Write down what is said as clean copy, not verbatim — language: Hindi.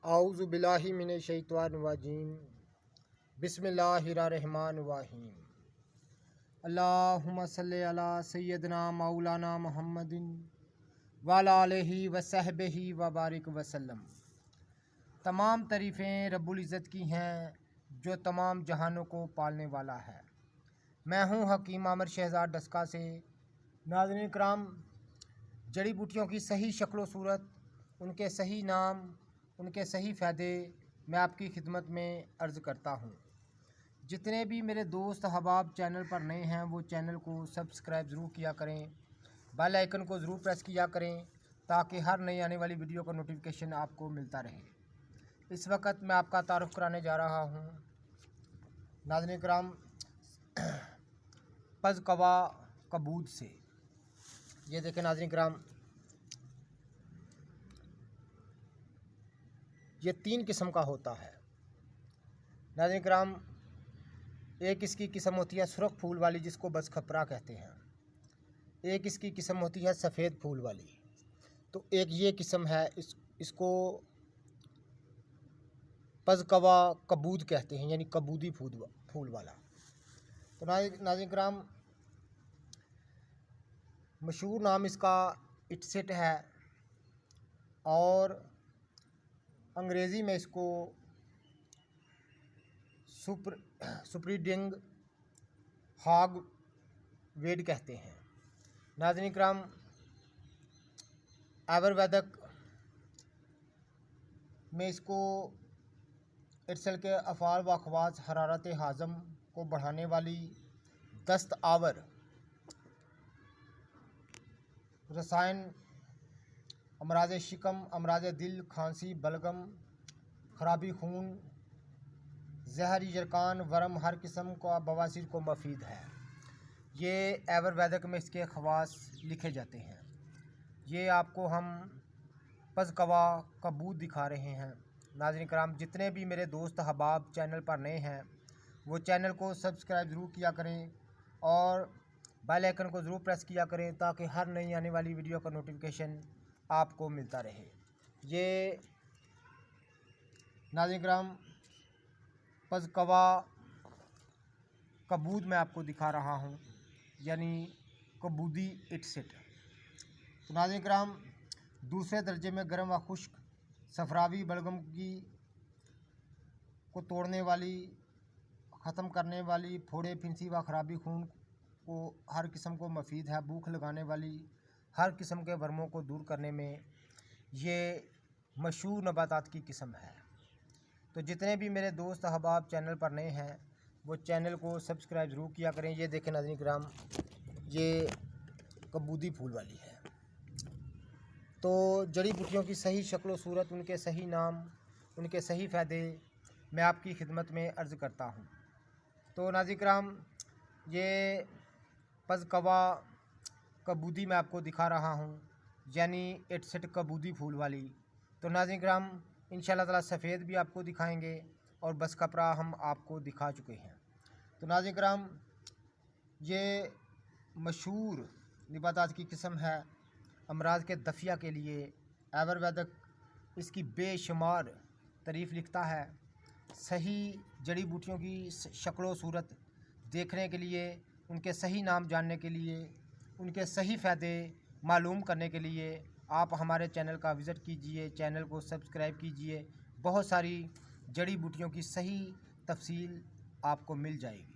आऊज़ु बिल्लाहि मिनश शैतानिर रजीम। बिस्मिल्लाहिर्रहमानिर्रहीम। अल्लाहुम्मा सल्लि अला सय्यदना मौलाना मुहम्मदिन व अला आलिहि व सहबिहि व बारिक वसल्लम। तमाम तारीफ़ें रब्बुल इज़्ज़त की हैं जो तमाम जहानों को पालने वाला है। मैं हूँ हकीम आमिर शहज़ाद डस्का से। नाज़रीन इकराम, जड़ी बूटियों की सही शक्ल सूरत, उनके सही नाम, उनके सही फ़ायदे मैं आपकी खिदमत में अर्ज़ करता हूँ। जितने भी मेरे दोस्त अहबाब चैनल पर नए हैं वो चैनल को सब्सक्राइब ज़रूर किया करें, बेल आइकन को ज़रूर प्रेस किया करें ताकि हर नई आने वाली वीडियो का नोटिफिकेशन आपको मिलता रहे। इस वक्त मैं आपका तारुफ़ कराने जा रहा हूँ नाज़रीन इकराम पज़-कवा कबूद से। ये देखें नाज़रीन इकराम, ये 3 किस्म का होता है। नाज़रीन इकराम, एक इसकी किस्म होती है सुर्ख फूल वाली जिसको बज़खपरा कहते हैं। एक इसकी किस्म होती है सफ़ेद फूल वाली। तो एक ये किस्म है, इसको पज़-कवा कबूद कहते हैं, यानी कबूदी फूल वाला। तो नाज़रीन इकराम, मशहूर नाम इसका इटसेट है और अंग्रेज़ी में इसको सुपरिडिंग हॉग वेड कहते हैं। नाज़रीन इकराम, आयुर्वेदक में इसको इर्सल के अफ़ाल व अख़वास, हरारत हाज़म को बढ़ाने वाली, दस्त आवर रसायन, अमराज़ शिकम, अमराज़ दिल, खांसी, बलगम, ख़राबी खून, जहरी जरकान, वर्म, हर किस्म का बवासीर को मुफीद है। ये आयुर्वेदक में इसके ख़वास लिखे जाते हैं। ये आपको हम पज़-कवा कबूद दिखा रहे हैं। नाज़रीन कराम, जितने भी मेरे दोस्त अहबाब चैनल पर नए हैं वो चैनल को सब्सक्राइब ज़रूर किया करें और बेल आइकन को ज़रूर प्रेस किया करें ताकि हर नई आने वाली वीडियो का नोटिफिकेशन आपको मिलता रहे। ये नाज़रीन कराम पज़-कवा कबूद मैं आपको दिखा रहा हूँ, यानी कबूदी इटसेट। तो नाज़रीन कराम, दूसरे दर्जे में गर्म व खुश्क सफरावी बलगम को तोड़ने वाली, ख़त्म करने वाली, फोड़े, फिंसी व ख़राबी खून को हर किस्म को मुफीद है। भूख लगाने वाली हर किस्म के वर्मों को दूर करने में ये मशहूर नबातात की किस्म है। तो जितने भी मेरे दोस्त अहबाब चैनल पर नए हैं वो चैनल को सब्सक्राइब ज़रूर किया करें। ये देखें नाज़रीन किराम, ये कबूदी फूल वाली है। तो जड़ी बूटियों की सही शक्ल सूरत, उनके सही नाम, उनके सही फ़ायदे मैं आपकी खिदमत में अर्ज़ करता हूँ। तो नाज़रीन किराम, ये पज़-कवा कबूदी मैं आपको दिखा रहा हूँ, यानी इटसेट कबूदी फूल वाली। तो नाज़रीन किराम, इंशाअल्लाह ताला सफ़ेद भी आपको दिखाएंगे और बज़खपरा हम आपको दिखा चुके हैं। तो नाज़रीन किराम, ये मशहूर नबातात की किस्म है। अमराज के दफ़िया के लिए आयुर्वेदक इसकी बेशुमार तारीफ़ लिखता है। सही जड़ी बूटियों की शक्ल सूरत देखने के लिए, उनके सही नाम जानने के लिए, उनके सही फ़ायदे मालूम करने के लिए आप हमारे चैनल का विज़िट कीजिए, चैनल को सब्सक्राइब कीजिए। बहुत सारी जड़ी बूटियों की सही तफसील आपको मिल जाएगी।